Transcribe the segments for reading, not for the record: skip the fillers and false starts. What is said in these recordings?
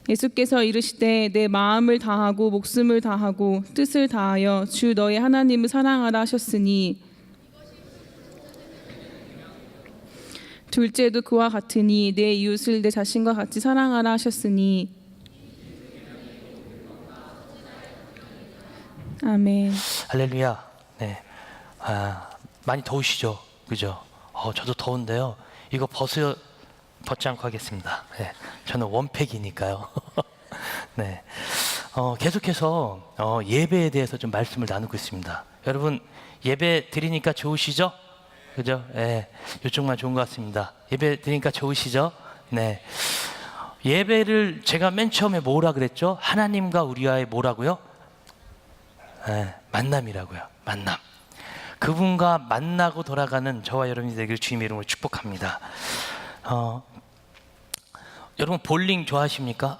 예수께서 이르시되 내 마음을 다하고 목숨을 다하고 뜻을 다하여 주 너의 하나님을 사랑하라 하셨으니 둘째도 그와 같으니 내 이웃을 내 자신과 같이 사랑하라 하셨으니. 아멘. 할렐루야. 네. 많이 더우시죠? 그죠? 저도 더운데요. 이거 벗지 않고 하겠습니다. 네. 저는 원팩이니까요. 네. 계속해서 예배에 대해서 좀 말씀을 나누고 있습니다. 여러분, 예배 드리니까 좋으시죠? 그죠? 네. 이쪽만 좋은 것 같습니다. 예배 드리니까 좋으시죠? 네. 예배를 제가 맨 처음에 뭐라 그랬죠? 하나님과 우리와의 뭐라고요? 네. 만남이라고요. 만남. 그분과 만나고 돌아가는 저와 여러분이 되기를 주님의 이름으로 축복합니다. 여러분 볼링 좋아하십니까?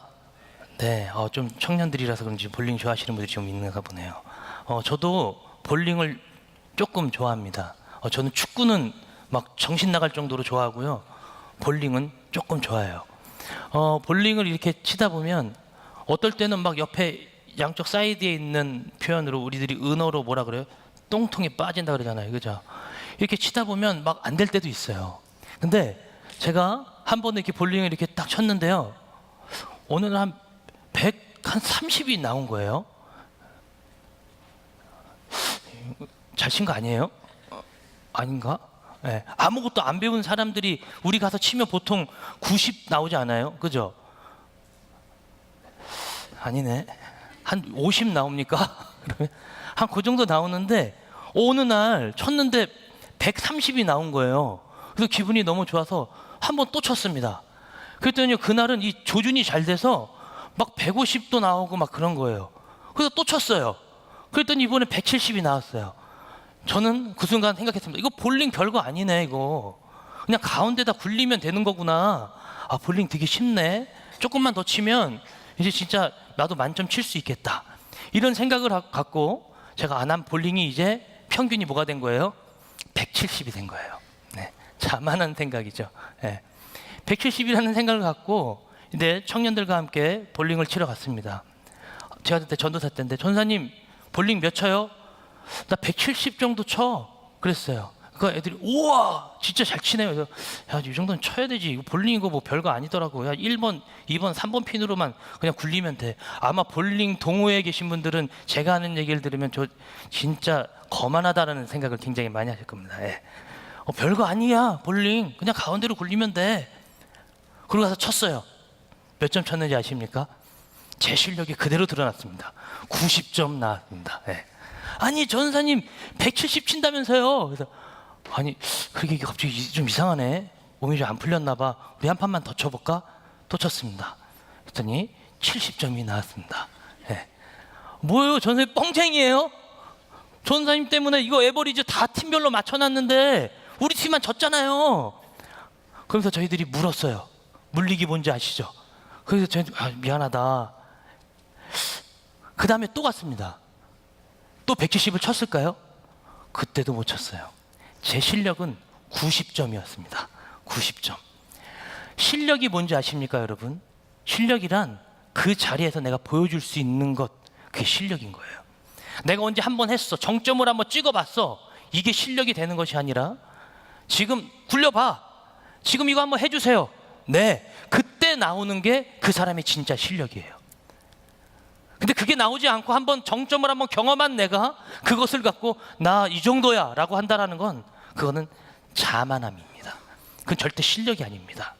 네, 좀 청년들이라서 그런지 볼링 좋아하시는 분들이 좀 있는가 보네요. 저도 볼링을 조금 좋아합니다. 저는 축구는 막 정신 나갈 정도로 좋아하고요. 볼링은 조금 좋아해요. 볼링을 이렇게 치다 보면 어떨 때는 막 옆에 양쪽 사이드에 있는 표현으로 우리들이 은어로 뭐라 그래요? 똥통이 빠진다 그러잖아요. 그죠? 이렇게 치다 보면 막 안 될 때도 있어요. 근데 제가 한 번에 이렇게 볼링을 이렇게 딱 쳤는데요. 오늘은 한 130이 나온 거예요. 잘 친 거 아니에요? 아닌가? 네. 아무것도 안 배운 사람들이 우리 가서 치면 보통 90 나오지 않아요? 그죠? 아니네. 한 50 나옵니까? 그러면 한 그 정도 나오는데 어느 날 쳤는데 130이 나온 거예요. 그래서 기분이 너무 좋아서 한 번 또 쳤습니다. 그랬더니 그날은 이 조준이 잘 돼서 막 150도 나오고 막 그런 거예요. 그래서 또 쳤어요. 그랬더니 이번에 170이 나왔어요. 저는 그 순간 생각했습니다. 이거 볼링 별거 아니네. 이거 그냥 가운데다 굴리면 되는 거구나. 볼링 되게 쉽네. 조금만 더 치면 이제 진짜 나도 만점 칠 수 있겠다. 이런 생각을 갖고 제가 안 한 볼링이 이제 평균이 뭐가 된 거예요? 170이 된 거예요. 네, 자만한 생각이죠. 네. 170이라는 생각을 갖고 이제 청년들과 함께 볼링을 치러 갔습니다. 제가 그때 전도사 때인데 전사님 볼링 몇 쳐요? 나 170 정도 쳐. 그랬어요. 그러니까 애들이 우와 진짜 잘 치네요. 그래서 야, 이 정도는 쳐야 되지. 이거 볼링 이거 뭐 별거 아니더라고. 야, 1번, 2번, 3번 핀으로만 그냥 굴리면 돼. 아마 볼링 동호회에 계신 분들은 제가 하는 얘기를 들으면 저 진짜 거만하다라는 생각을 굉장히 많이 하실 겁니다. 예. 별거 아니야. 볼링 그냥 가운데로 굴리면 돼. 그러고 가서 쳤어요. 몇 점 쳤는지 아십니까? 제 실력이 그대로 드러났습니다. 90점 나왔습니다. 예. 아니 전사님 170 친다면서요. 그래서 아니 그게 갑자기 좀 이상하네. 몸이 좀 안 풀렸나 봐. 우리 한 판만 더 쳐볼까? 또 쳤습니다. 그랬더니 70점이 나왔습니다. 네. 뭐예요? 전사님 뻥쟁이에요? 전사님 때문에 이거 에버리지 다 팀별로 맞춰놨는데 우리 팀만 졌잖아요. 그러면서 저희들이 물었어요. 물리기 뭔지 아시죠? 그래서 저희 미안하다. 그 다음에 또 갔습니다. 또 170을 쳤을까요? 그때도 못 쳤어요. 제 실력은 90점이었습니다. 90점. 실력이 뭔지 아십니까, 여러분? 실력이란 그 자리에서 내가 보여줄 수 있는 것, 그게 실력인 거예요. 내가 언제 한번 했어. 정점을 한번 찍어봤어. 이게 실력이 되는 것이 아니라 지금 굴려봐. 지금 이거 한번 해주세요. 네. 그때 나오는 게 그 사람의 진짜 실력이에요. 근데 그게 나오지 않고 한번 정점을 한번 경험한 내가 그것을 갖고 나 이 정도야 라고 한다는 건 그거는 자만함입니다. 그건 절대 실력이 아닙니다.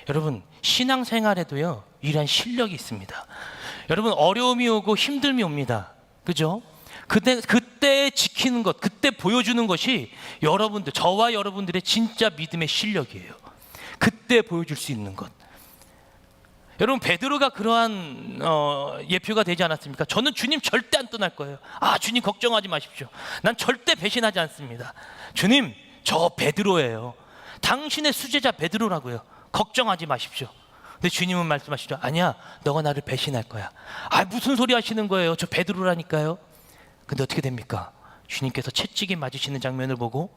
여러분 신앙생활에도요 이러한 실력이 있습니다. 여러분 어려움이 오고 힘듦이 옵니다. 그죠? 그때 지키는 것, 그때 보여주는 것이 여러분들, 저와 여러분들의 진짜 믿음의 실력이에요. 그때 보여줄 수 있는 것. 여러분 베드로가 그러한 예표가 되지 않았습니까? 저는 주님 절대 안 떠날 거예요. 주님 걱정하지 마십시오. 난 절대 배신하지 않습니다. 주님 저 베드로예요. 당신의 수제자 베드로라고요. 걱정하지 마십시오. 근데 주님은 말씀하시죠. 아니야 너가 나를 배신할 거야. 무슨 소리 하시는 거예요? 저 베드로라니까요. 근데 어떻게 됩니까? 주님께서 채찍에 맞으시는 장면을 보고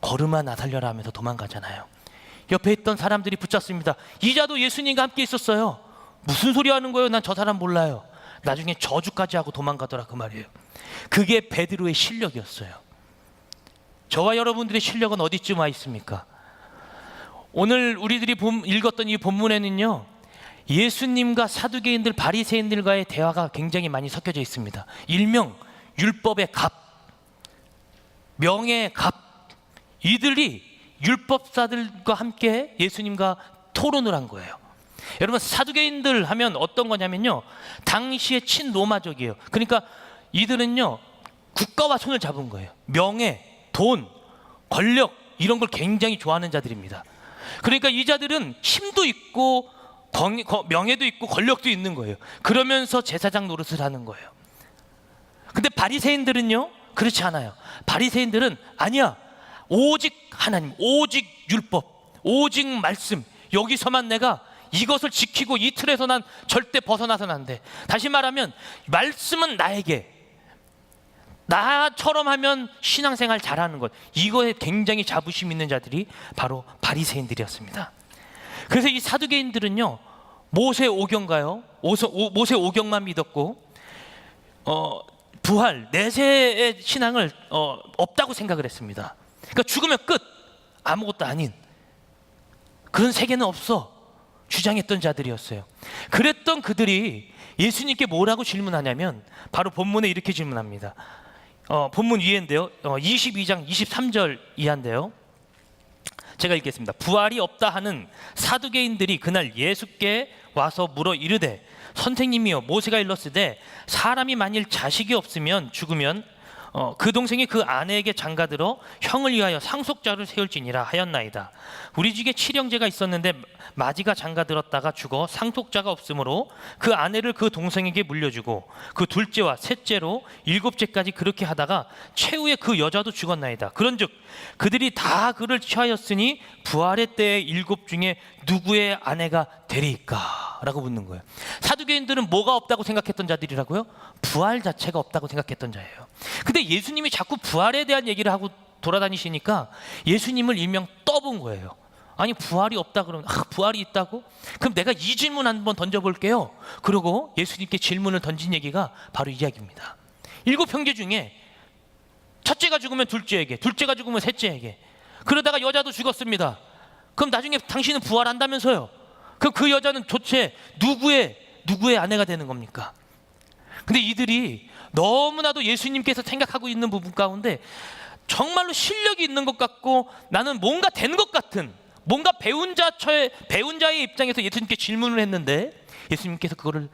걸음아 나 살려라 하면서 도망가잖아요. 옆에 있던 사람들이 붙잡습니다. 이자도 예수님과 함께 있었어요. 무슨 소리 하는 거예요? 난 저 사람 몰라요. 나중에 저주까지 하고 도망가더라 그 말이에요. 그게 베드로의 실력이었어요. 저와 여러분들의 실력은 어디쯤 와 있습니까? 오늘 우리들이 읽었던 이 본문에는요, 예수님과 사두개인들, 바리새인들과의 대화가 굉장히 많이 섞여져 있습니다. 일명 율법의 갑, 명예의 갑, 이들이 율법사들과 함께 예수님과 토론을 한 거예요. 여러분, 사두개인들 하면 어떤 거냐면요, 당시의 친로마족이에요. 그러니까 이들은요, 국가와 손을 잡은 거예요. 명예, 돈, 권력, 이런 걸 굉장히 좋아하는 자들입니다. 그러니까 이 자들은 힘도 있고 명예도 있고 권력도 있는 거예요. 그러면서 제사장 노릇을 하는 거예요. 근데 바리새인들은요, 그렇지 않아요. 바리새인들은 아니야, 오직 하나님, 오직 율법, 오직 말씀, 여기서만 내가 이것을 지키고 이 틀에서 난 절대 벗어나서는 안 돼. 다시 말하면 말씀은 나에게, 나처럼 하면 신앙생활 잘하는 것, 이거에 굉장히 자부심 있는 자들이 바로 바리새인들이었습니다. 그래서 이 사두개인들은요, 모세 오경가요? 모세 오경만 믿었고 부활, 내세의 신앙을 없다고 생각을 했습니다. 그러니까 죽으면 끝, 아무것도 아닌 그런 세계는 없어 주장했던 자들이었어요. 그랬던 그들이 예수님께 뭐라고 질문하냐면 바로 본문에 이렇게 질문합니다. 본문 위에인데요, 22장 23절 이하인데요, 제가 읽겠습니다. 부활이 없다 하는 사두개인들이 그날 예수께 와서 물어 이르되, 선생님이여, 모세가 일렀으되 사람이 만일 자식이 없으면 죽으면 그 동생이 그 아내에게 장가들어 형을 위하여 상속자를 세울지니라 하였나이다. 우리 집에 칠형제가 있었는데 마지가 장가들었다가 죽어 상속자가 없으므로 그 아내를 그 동생에게 물려주고 그 둘째와 셋째로 일곱째까지 그렇게 하다가 최후에 그 여자도 죽었나이다. 그런즉 그들이 다 그를 취하였으니 부활의 때에 일곱 중에 누구의 아내가 되리까? 라고 묻는 거예요. 사두개인들은 뭐가 없다고 생각했던 자들이라고요? 부활 자체가 없다고 생각했던 자예요. 근데 예수님이 자꾸 부활에 대한 얘기를 하고 돌아다니시니까 예수님을 일명 떠본 거예요. 아니, 부활이 없다 그러면 부활이 있다고? 그럼 내가 이 질문 한번 던져볼게요. 그리고 예수님께 질문을 던진 얘기가 바로 이 이야기입니다. 일곱 형제 중에 첫째가 죽으면 둘째에게, 둘째가 죽으면 셋째에게, 그러다가 여자도 죽었습니다. 그럼 나중에 당신은 부활한다면서요? 그럼 그 여자는 도대체 누구의 아내가 되는 겁니까? 근데 이들이 너무나도 예수님께서 생각하고 있는 부분 가운데 정말로 실력이 있는 것 같고 나는 뭔가 되는 것 같은, 뭔가 배운 자의 입장에서 예수님께 질문을 했는데 예수님께서 그거를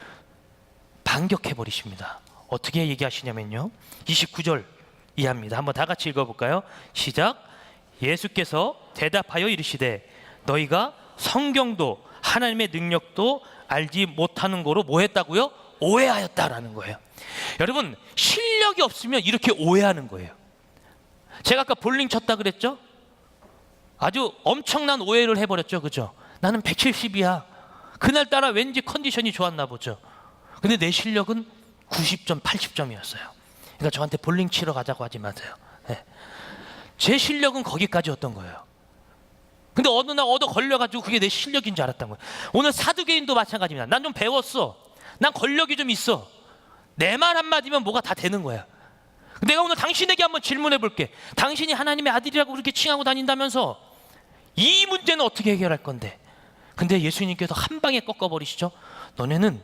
반격해 버리십니다. 어떻게 얘기하시냐면요, 29절 이하입니다. 한번 다 같이 읽어볼까요? 시작. 예수께서 대답하여 이르시되 너희가 성경도 하나님의 능력도 알지 못하는 거로 뭐 했다고요? 오해하였다라는 거예요. 여러분, 실력이 없으면 이렇게 오해하는 거예요. 제가 아까 볼링 쳤다 그랬죠? 아주 엄청난 오해를 해버렸죠, 그죠? 나는 170이야. 그날따라 왠지 컨디션이 좋았나 보죠. 근데 내 실력은 90점, 80점이었어요. 그러니까 저한테 볼링 치러 가자고 하지 마세요. 네. 제 실력은 거기까지였던 거예요. 근데 어느 날 얻어 걸려가지고 그게 내 실력인 줄 알았던 거예요. 오늘 사두개인도 마찬가지입니다. 난 좀 배웠어. 난 권력이 좀 있어. 내 말 한마디면 뭐가 다 되는 거야. 내가 오늘 당신에게 한번 질문해 볼게. 당신이 하나님의 아들이라고 그렇게 칭하고 다닌다면서 이 문제는 어떻게 해결할 건데? 근데 예수님께서 한 방에 꺾어버리시죠. 너희는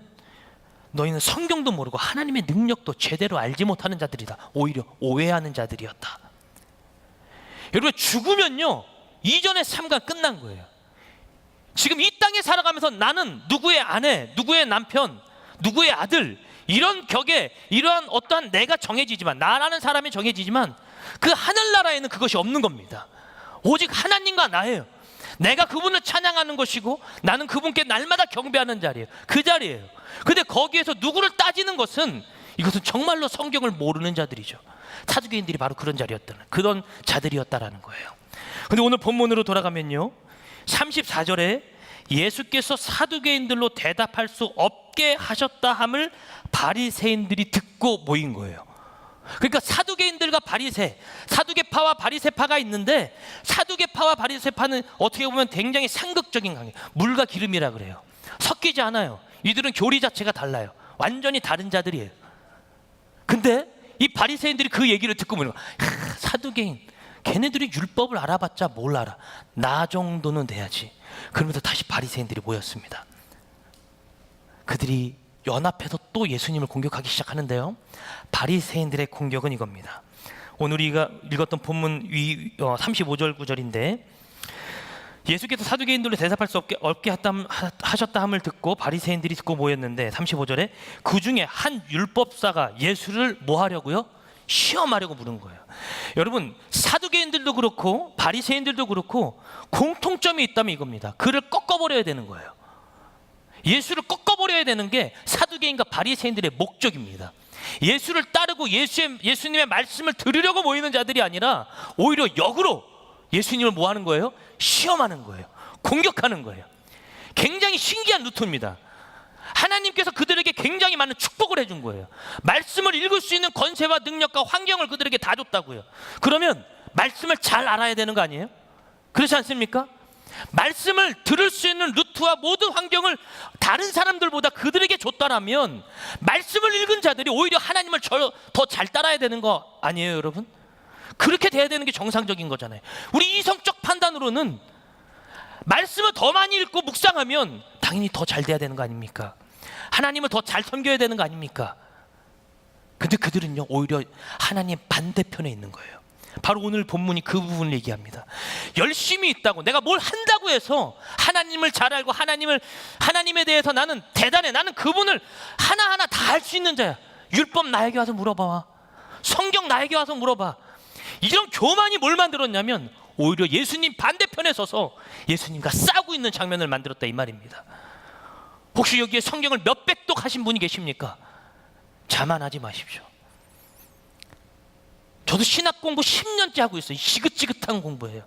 성경도 모르고 하나님의 능력도 제대로 알지 못하는 자들이다. 오히려 오해하는 자들이었다. 여러분, 죽으면요, 이전의 삶과 끝난 거예요. 지금 이 땅에 살아가면서 나는 누구의 아내, 누구의 남편, 누구의 아들, 이런 격에 이러한 어떠한 내가 정해지지만, 나라는 사람이 정해지지만 그 하늘나라에는 그것이 없는 겁니다. 오직 하나님과 나예요. 내가 그분을 찬양하는 것이고 나는 그분께 날마다 경배하는 자리예요. 그 자리예요. 근데 거기에서 누구를 따지는 것은, 이것은 정말로 성경을 모르는 자들이죠. 사두개인들이 바로 그런 자들이었다라는 거예요. 근데 오늘 본문으로 돌아가면요, 34절에 예수께서 사두개인들로 대답할 수 없게 하셨다 함을 바리새인들이 듣고 모인 거예요. 그러니까 사두개인들과 사두개파와 바리새파가 있는데, 사두개파와 바리새파는 어떻게 보면 굉장히 상극적인 관계, 물과 기름이라 그래요. 섞이지 않아요. 이들은 교리 자체가 달라요. 완전히 다른 자들이에요. 근데 이 바리새인들이 그 얘기를 듣고 보는 거야. 사두개인, 걔네들이 율법을 알아봤자 뭘 알아? 나 정도는 돼야지. 그러면서 다시 바리새인들이 모였습니다. 그들이 연합해서 또 예수님을 공격하기 시작하는데요. 바리새인들의 공격은 이겁니다. 오늘 우리가 읽었던 본문 35절 9절인데, 예수께서 사두개인들로 대답할 수 없게 하셨다 함을 듣고 바리새인들이 듣고 모였는데, 35절에 그 중에 한 율법사가 예수를 뭐 하려고요? 시험하려고 물은 거예요. 여러분, 사두개인들도 그렇고 바리새인들도 그렇고 공통점이 있다면 이겁니다. 그를 꺾어버려야 되는 거예요. 예수를 꺾어버려야 되는 게 사두개인과 바리새인들의 목적입니다. 예수를 따르고 예수님의 말씀을 들으려고 모이는 자들이 아니라 오히려 역으로 예수님을 뭐 하는 거예요? 시험하는 거예요. 공격하는 거예요. 굉장히 신기한 루트입니다. 하나님께서 그들에게 굉장히 많은 축복을 해준 거예요. 말씀을 읽을 수 있는 권세와 능력과 환경을 그들에게 다 줬다고요. 그러면 말씀을 잘 알아야 되는 거 아니에요? 그렇지 않습니까? 말씀을 들을 수 있는 루트와 모든 환경을 다른 사람들보다 그들에게 줬다라면 말씀을 읽은 자들이 오히려 하나님을 더 잘 따라야 되는 거 아니에요, 여러분? 그렇게 돼야 되는 게 정상적인 거잖아요. 우리 이성적 판단으로는 말씀을 더 많이 읽고 묵상하면 당연히 더 잘 돼야 되는 거 아닙니까? 하나님을 더 잘 섬겨야 되는 거 아닙니까? 근데 그들은요, 오히려 하나님 반대편에 있는 거예요. 바로 오늘 본문이 그 부분을 얘기합니다. 열심히 있다고, 내가 뭘 한다고 해서 하나님을 잘 알고 하나님에 대해서 나는 대단해, 나는 그분을 하나하나 다 알 수 있는 자야. 율법 나에게 와서 물어봐, 성경 나에게 와서 물어봐. 이런 교만이 뭘 만들었냐면 오히려 예수님 반대편에 서서 예수님과 싸우고 있는 장면을 만들었다, 이 말입니다. 혹시 여기에 성경을 몇백 독 하신 분이 계십니까? 자만하지 마십시오. 저도 신학 공부 10년째 하고 있어요. 지긋지긋한 공부예요.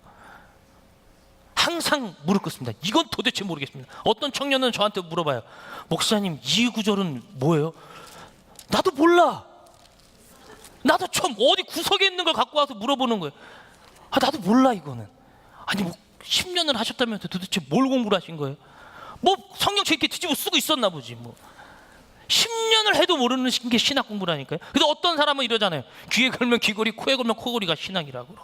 항상 무릎 꿇습니다. 이건 도대체 모르겠습니다. 어떤 청년은 저한테 물어봐요. 목사님, 이 구절은 뭐예요? 나도 몰라. 나도 처음 어디 구석에 있는 걸 갖고 와서 물어보는 거예요. 나도 몰라 이거는. 아니 뭐 10년을 하셨다면서 도대체 뭘 공부를 하신 거예요? 뭐 성경책 이렇게 뒤집어 쓰고 있었나 보지 뭐. 10년을 해도 모르는 게 신학 공부라니까요. 근데 어떤 사람은 이러잖아요. 귀에 걸면 귀걸이, 코에 걸면 코걸이가 신학이라고.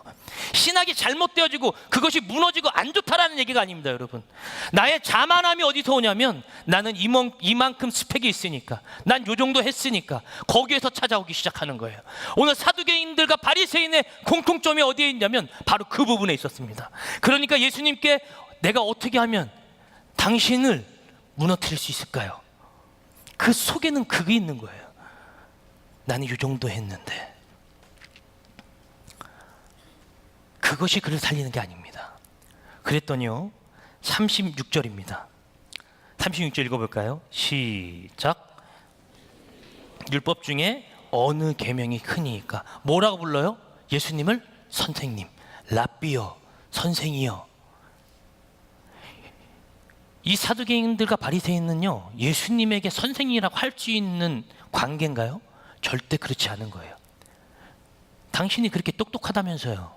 신학이 잘못되어지고 그것이 무너지고 안 좋다라는 얘기가 아닙니다, 여러분. 나의 자만함이 어디서 오냐면 나는 이만큼 스펙이 있으니까, 난 요 정도 했으니까 거기에서 찾아오기 시작하는 거예요. 오늘 사두개인들과 바리새인의 공통점이 어디에 있냐면 바로 그 부분에 있었습니다. 그러니까 예수님께 내가 어떻게 하면 당신을 무너뜨릴 수 있을까요? 그 속에는 그게 있는 거예요. 나는 이 정도 했는데. 그것이 그를 살리는 게 아닙니다. 그랬더니요, 36절입니다. 36절 읽어볼까요? 시작. 율법 중에 어느 계명이 크니까. 뭐라고 불러요? 예수님을 선생님, 랍비여, 선생이여. 이 사두개인들과 바리새인은요, 예수님에게 선생이라고 할 수 있는 관계인가요? 절대 그렇지 않은 거예요. 당신이 그렇게 똑똑하다면서요,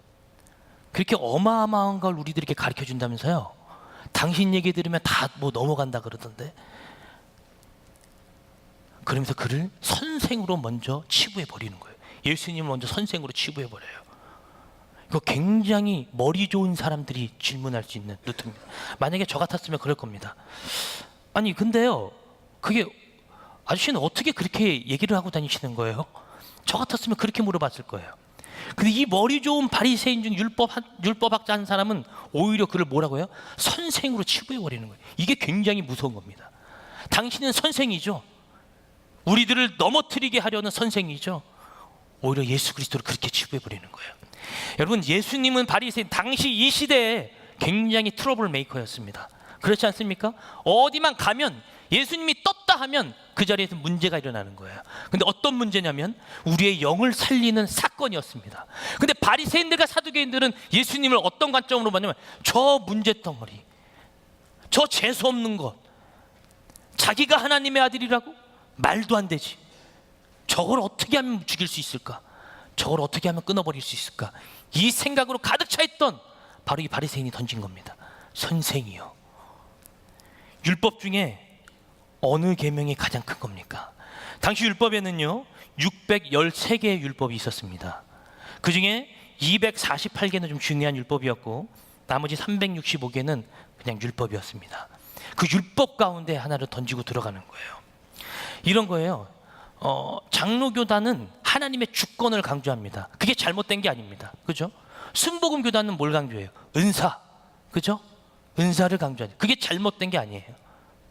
그렇게 어마어마한 걸 우리들에게 가르쳐 준다면서요, 당신 얘기 들으면 다 뭐 넘어간다 그러던데. 그러면서 그를 선생으로 먼저 치부해 버리는 거예요. 예수님을 먼저 선생으로 치부해 버려요. 이거 굉장히 머리 좋은 사람들이 질문할 수 있는 루트입니다. 만약에 저 같았으면 그럴 겁니다. 아니 근데요, 그게 아저씨는 어떻게 그렇게 얘기를 하고 다니시는 거예요? 저 같았으면 그렇게 물어봤을 거예요. 근데 이 머리 좋은 바리새인 중 율법학자 한 사람은 오히려 그를 뭐라고 해요? 선생으로 치부해 버리는 거예요. 이게 굉장히 무서운 겁니다. 당신은 선생이죠. 우리들을 넘어뜨리게 하려는 선생이죠. 오히려 예수 그리스도를 그렇게 치부해 버리는 거예요. 여러분, 예수님은 바리새인, 당시 이 시대에 굉장히 트러블 메이커였습니다. 그렇지 않습니까? 어디만 가면 예수님이 떴다 하면 그 자리에서 문제가 일어나는 거예요. 근데 어떤 문제냐면 우리의 영을 살리는 사건이었습니다. 근데 바리새인들과 사두개인들은 예수님을 어떤 관점으로 봤냐면 저 문제덩어리, 저 재수 없는 것, 자기가 하나님의 아들이라고? 말도 안 되지. 저걸 어떻게 하면 죽일 수 있을까? 저걸 어떻게 하면 끊어버릴 수 있을까? 이 생각으로 가득 차 있던 바로 이 바리새인이 던진 겁니다. 선생이요, 율법 중에 어느 계명이 가장 큰 겁니까? 당시 율법에는요 613개의 율법이 있었습니다. 그 중에 248개는 좀 중요한 율법이었고 나머지 365개는 그냥 율법이었습니다. 그 율법 가운데 하나를 던지고 들어가는 거예요. 이런 거예요. 장로교단은 하나님의 주권을 강조합니다. 그게 잘못된 게 아닙니다. 그죠? 순복음 교단은 뭘 강조해요? 은사. 그죠? 은사를 강조하죠. 그게 잘못된 게 아니에요.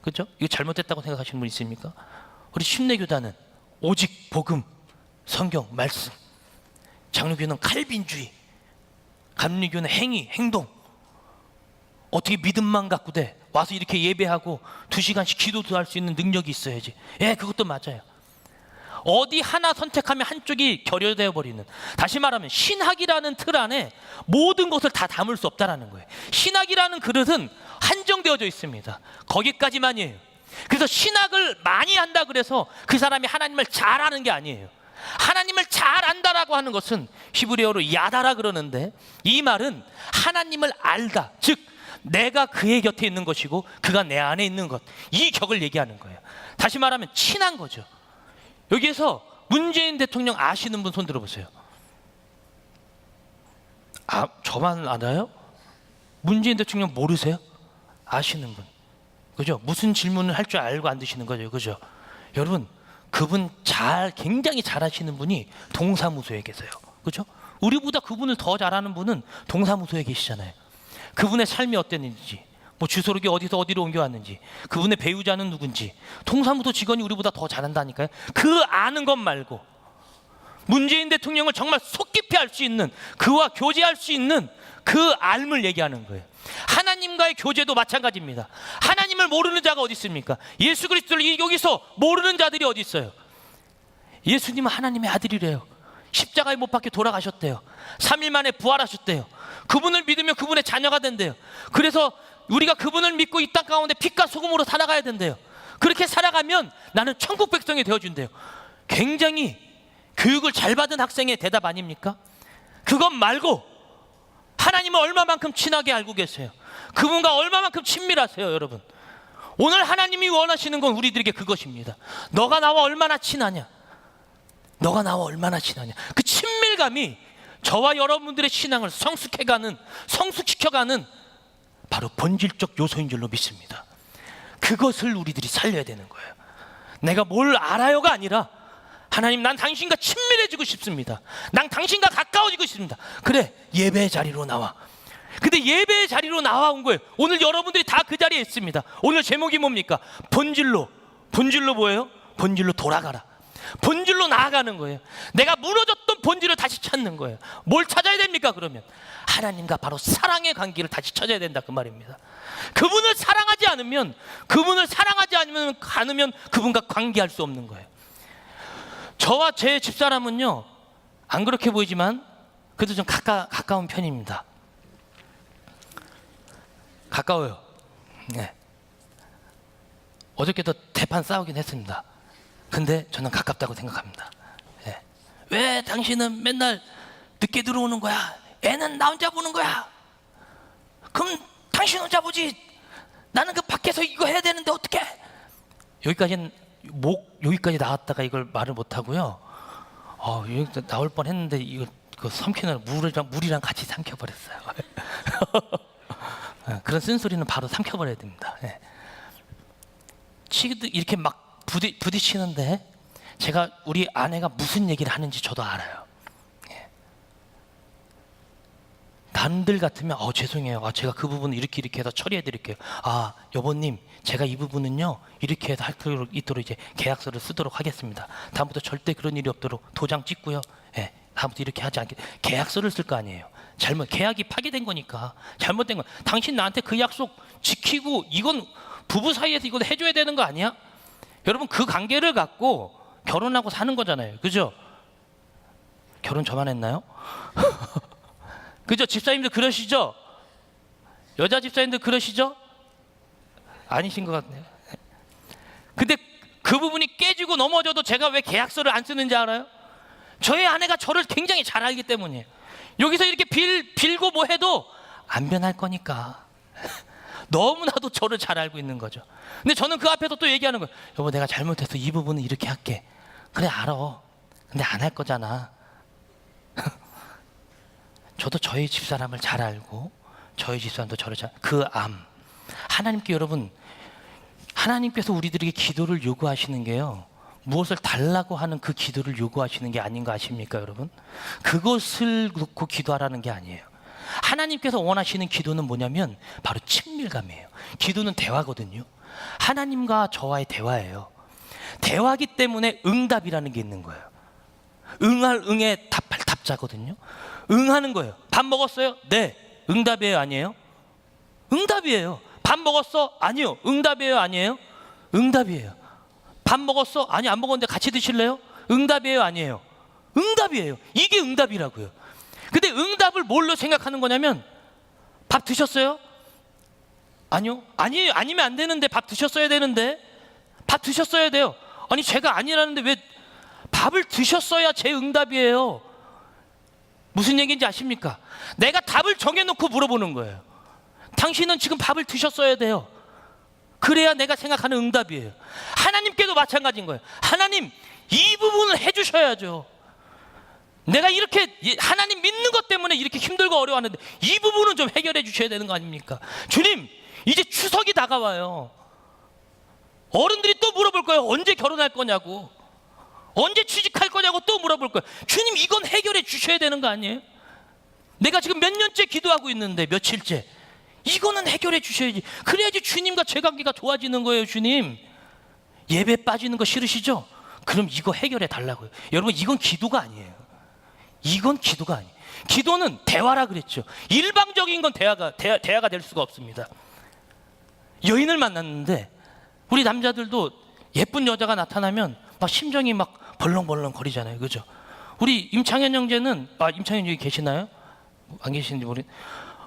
그죠? 이거 잘못됐다고 생각하시는 분 있습니까? 우리 침례교단은 오직 복음, 성경, 말씀. 장로교는 칼빈주의, 감리교는 행위, 행동. 어떻게 믿음만 갖고 돼? 와서 이렇게 예배하고 2시간씩 기도도 할 수 있는 능력이 있어야지. 예, 그것도 맞아요. 어디 하나 선택하면 한쪽이 결여되어 버리는, 다시 말하면 신학이라는 틀 안에 모든 것을 다 담을 수 없다라는 거예요. 신학이라는 그릇은 한정되어져 있습니다. 거기까지만이에요. 그래서 신학을 많이 한다 그래서 그 사람이 하나님을 잘 아는 게 아니에요. 하나님을 잘 안다라고 하는 것은 히브리어로 야다라 그러는데, 이 말은 하나님을 알다, 즉 내가 그의 곁에 있는 것이고 그가 내 안에 있는 것, 이 격을 얘기하는 거예요. 다시 말하면 친한 거죠. 여기에서 문재인 대통령 아시는 분 손 들어보세요. 아, 저만 알아요? 문재인 대통령 모르세요? 아시는 분. 그죠? 무슨 질문을 할 줄 알고 안 드시는 거죠. 그죠? 여러분, 그분 굉장히 잘 하시는 분이 동사무소에 계세요. 그죠? 우리보다 그분을 더 잘하는 분은 동사무소에 계시잖아요. 그분의 삶이 어땠는지, 뭐 주소록이 어디서 어디로 옮겨왔는지, 그분의 배우자는 누군지, 동사무소 직원이 우리보다 더 잘한다니까요. 그 아는 것 말고 문재인 대통령을 정말 속 깊이 알 수 있는, 그와 교제할 수 있는 그 알을 얘기하는 거예요. 하나님과의 교제도 마찬가지입니다. 하나님을 모르는 자가 어디 있습니까? 예수 그리스도를 여기서 모르는 자들이 어디 있어요? 예수님은 하나님의 아들이래요. 십자가에 못 박혀 돌아가셨대요. 3일 만에 부활하셨대요. 그분을 믿으면 그분의 자녀가 된대요. 그래서 우리가 그분을 믿고 이 땅 가운데 빛과 소금으로 살아가야 된대요. 그렇게 살아가면 나는 천국 백성이 되어준대요. 굉장히 교육을 잘 받은 학생의 대답 아닙니까? 그것 말고 하나님을 얼마만큼 친하게 알고 계세요? 그분과 얼마만큼 친밀하세요, 여러분? 오늘 하나님이 원하시는 건 우리들에게 그것입니다. 너가 나와 얼마나 친하냐? 너가 나와 얼마나 친하냐? 그 친밀감이 저와 여러분들의 신앙을 성숙시켜가는 바로 본질적 요소인 줄로 믿습니다. 그것을 우리들이 살려야 되는 거예요. 내가 뭘 알아요가 아니라, 하나님, 난 당신과 친밀해지고 싶습니다. 난 당신과 가까워지고 싶습니다. 그래, 예배의 자리로 나와. 근데 예배의 자리로 나와온 거예요. 오늘 여러분들이 다 그 자리에 있습니다. 오늘 제목이 뭡니까? 본질로 뭐예요? 본질로 돌아가라. 본질로 나아가는 거예요. 내가 무너졌던 본질을 다시 찾는 거예요. 뭘 찾아야 됩니까? 그러면 하나님과 바로 사랑의 관계를 다시 찾아야 된다, 그 말입니다. 그분을 사랑하지 않으면 그분과 관계할 수 없는 거예요. 저와 제 집사람은요, 안 그렇게 보이지만 그래도 좀 가까운 편입니다. 가까워요. 네. 어저께도 대판 싸우긴 했습니다. 근데 저는 가깝다고 생각합니다. 네. 왜 당신은 맨날 늦게 들어오는 거야? 애는 나 혼자 보는 거야. 그럼 당신 혼자 보지. 나는 그 밖에서 이거 해야 되는데 어떡해? 여기까지 나왔다가 이걸 말을 못 하고요. 여기 나올 뻔했는데 이거 삼키느라 물이랑 같이 삼켜버렸어요. 그런 쓴소리는 바로 삼켜버려야 됩니다. 네. 이렇게 막 부딪히는데 제가 우리 아내가 무슨 얘기를 하는지 저도 알아요. 예. 남들 같으면 죄송해요. 제가 그 부분을 이렇게 해서 처리해 드릴게요. 여보님, 제가 이 부분은요 이렇게 해서 할 수 있도록 이제 계약서를 쓰도록 하겠습니다. 다음부터 절대 그런 일이 없도록 도장 찍고요. 예. 다음부터 이렇게 하지 않게 계약서를 쓸 거 아니에요. 계약이 파기된 거니까 잘못된 거. 당신 나한테 그 약속 지키고, 이건 부부 사이에서 이걸 해줘야 되는 거 아니야? 여러분, 그 관계를 갖고 결혼하고 사는 거잖아요. 그죠? 결혼 저만 했나요? 그죠? 집사님들 그러시죠? 여자 집사님들 그러시죠? 아니신 것 같네요. 근데 그 부분이 깨지고 넘어져도 제가 왜 계약서를 안 쓰는지 알아요? 저희 아내가 저를 굉장히 잘 알기 때문이에요. 여기서 이렇게 빌고 뭐 해도 안 변할 거니까 너무나도 저를 잘 알고 있는 거죠. 근데 저는 그 앞에서 또 얘기하는 거예요. 여보, 내가 잘못했어. 이 부분은 이렇게 할게. 그래, 알아. 근데 안 할 거잖아. 저도 저희 집사람을 잘 알고 저희 집사람도 저를 잘, 하나님께, 여러분, 하나님께서 우리들에게 기도를 요구하시는 게요, 무엇을 달라고 하는 그 기도를 요구하시는 게 아닌 거 아십니까, 여러분? 그것을 놓고 기도하라는 게 아니에요. 하나님께서 원하시는 기도는 뭐냐면 바로 친밀감이에요. 기도는 대화거든요. 하나님과 저와의 대화예요. 대화기 때문에 응답이라는 게 있는 거예요. 응할 응에 답할 답자거든요. 응하는 거예요. 밥 먹었어요? 네. 응답이에요, 아니에요? 응답이에요. 밥 먹었어? 아니요. 응답이에요, 아니에요? 응답이에요. 밥 먹었어? 아니, 안 먹었는데 같이 드실래요? 응답이에요, 아니에요? 응답이에요. 이게 응답이라고요. 근데 응답을 뭘로 생각하는 거냐면, 밥 드셨어요? 아니요. 아니에요. 아니면 안 되는데, 밥 드셨어야 되는데. 밥 드셨어야 돼요. 아니, 제가 아니라는데 왜 밥을 드셨어야 제 응답이에요. 무슨 얘기인지 아십니까? 내가 답을 정해놓고 물어보는 거예요. 당신은 지금 밥을 드셨어야 돼요. 그래야 내가 생각하는 응답이에요. 하나님께도 마찬가지인 거예요. 하나님, 이 부분을 해주셔야죠. 내가 이렇게 하나님 믿는 것 때문에 이렇게 힘들고 어려워하는데 이 부분은 좀 해결해 주셔야 되는 거 아닙니까? 주님, 이제 추석이 다가와요. 어른들이 또 물어볼 거예요. 언제 결혼할 거냐고, 언제 취직할 거냐고 또 물어볼 거예요. 주님, 이건 해결해 주셔야 되는 거 아니에요? 내가 지금 몇 년째 기도하고 있는데, 며칠째. 이거는 해결해 주셔야지. 그래야지 주님과 제 관계가 좋아지는 거예요. 주님, 예배 빠지는 거 싫으시죠? 그럼 이거 해결해 달라고요. 여러분, 이건 기도가 아니에요. 이건 기도가 아니에요. 기도는 대화라 그랬죠. 일방적인 건 대화가 될 수가 없습니다. 여인을 만났는데 우리 남자들도 예쁜 여자가 나타나면 막 심정이 막 벌렁벌렁 거리잖아요. 그죠? 우리 임창현 형제는, 임창현 여기 계시나요? 안 계시는지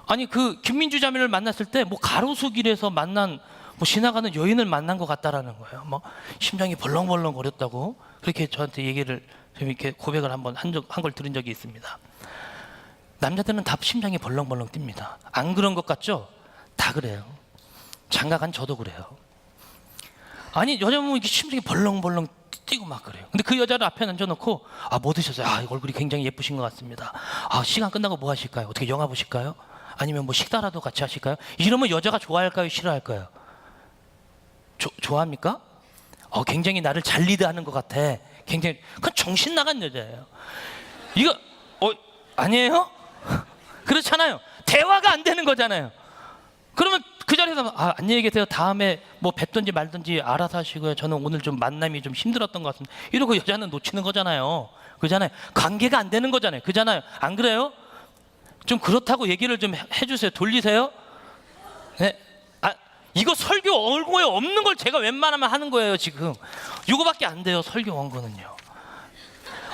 아니, 그 김민주 자매를 만났을 때 뭐 가로수길에서 만난 뭐 지나가는 여인을 만난 것 같다라는 거예요. 뭐 심장이 벌렁벌렁 거렸다고 그렇게 저한테 얘기를, 좀 이렇게 고백을 한 걸 들은 적이 있습니다. 남자들은 다 심장이 벌렁벌렁 뜁니다. 안 그런 것 같죠? 다 그래요. 장가간 저도 그래요. 아니, 여자 보면 이렇게 심장이 벌렁벌렁 뛰고 막 그래요. 근데 그 여자를 앞에 앉혀놓고, 뭐 드셨어요? 얼굴이 굉장히 예쁘신 것 같습니다. 시간 끝나고 뭐 하실까요? 어떻게 영화 보실까요? 아니면 뭐 식사라도 같이 하실까요? 이러면 여자가 좋아할까요? 싫어할까요? 좋아합니까? 굉장히 나를 잘 리드하는 것 같아. 굉장히, 그건 정신 나간 여자예요. 이거 아니에요? 그렇잖아요. 대화가 안 되는 거잖아요. 그러면 그 자리에서 안녕히 계세요. 다음에 뭐 뵙든지 말든지 알아서 하시고요. 저는 오늘 좀 만남이 좀 힘들었던 것 같습니다. 이러고 여자는 놓치는 거잖아요. 그잖아요. 관계가 안 되는 거잖아요. 그잖아요. 안 그래요? 좀 그렇다고 얘기를 좀 해주세요. 돌리세요. 네. 이거 설교 얼굴에 없는 걸 제가 웬만하면 하는 거예요. 지금 이거밖에 안 돼요. 설교 원고는요.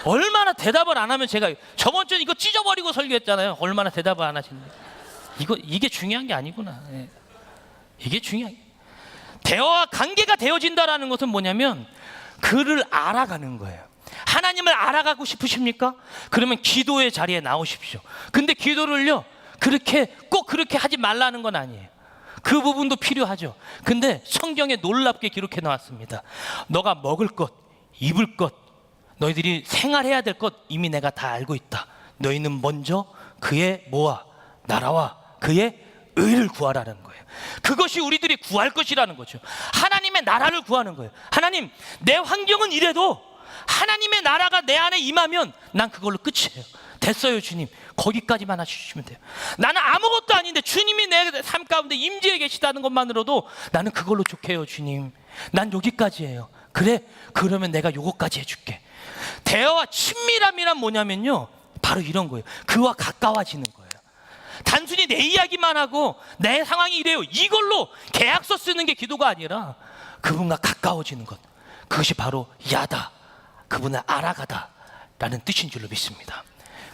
얼마나 대답을 안 하면, 제가 저번 주에 이거 찢어버리고 설교했잖아요. 얼마나 대답을 안 하시는데. 이게 중요한 게 아니구나. 네. 이게 중요한, 대화와 관계가 되어진다라는 것은 뭐냐면 그를 알아가는 거예요. 하나님을 알아가고 싶으십니까? 그러면 기도의 자리에 나오십시오. 근데 기도를요, 꼭 그렇게 하지 말라는 건 아니에요. 그 부분도 필요하죠. 근데 성경에 놀랍게 기록해 나왔습니다. 너가 먹을 것, 입을 것, 너희들이 생활해야 될 것 이미 내가 다 알고 있다. 너희는 먼저 그의 뭐와 나라와 그의 의를 구하라는 거예요. 그것이 우리들이 구할 것이라는 거죠. 하나님의 나라를 구하는 거예요. 하나님, 내 환경은 이래도 하나님의 나라가 내 안에 임하면 난 그걸로 끝이에요. 됐어요, 주님. 거기까지만 해주시면 돼요. 나는 아무것도 아닌데 주님이 내 삶 가운데 임재해 계시다는 것만으로도 나는 그걸로 좋게요, 주님. 난 여기까지예요. 그래, 그러면 내가 요거까지 해줄게. 대화와 친밀함이란 뭐냐면요, 바로 이런 거예요. 그와 가까워지는 거예요. 단순히 내 이야기만 하고 내 상황이 이래요, 이걸로 계약서 쓰는 게 기도가 아니라 그분과 가까워지는 것, 그것이 바로 야다, 그분을 알아가다 라는 뜻인 줄로 믿습니다.